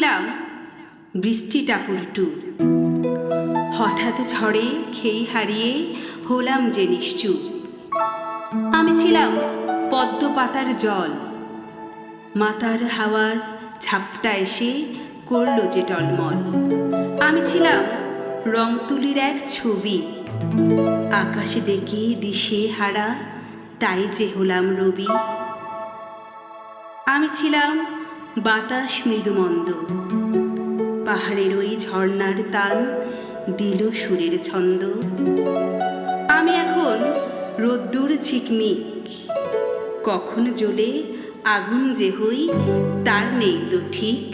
ছিলাম বৃষ্টি টাপুর টুর, হঠাৎ ঝড়ে খেই হারিয়ে হলাম যে নিশ্চুপ। আমি ছিলাম পদ্ম পাতার জল, মাতার হাওয়ার ঝাপটা এসে করল যে টলমল। আমি ছিলাম রং তুলির এক ছবি, আকাশে ডেকে দিশে হারা, তাই যে হলাম রবি। আমি ছিলাম বাতাস মৃদুমন্দ, পাহাড়ের ওই ঝর্ণার তান দিল সুরের ছন্দ। আমি এখন রোদ্দুর ঝিকমিক, কখন জ্বলে আগুন যে হই তার নেই তো ঠিক।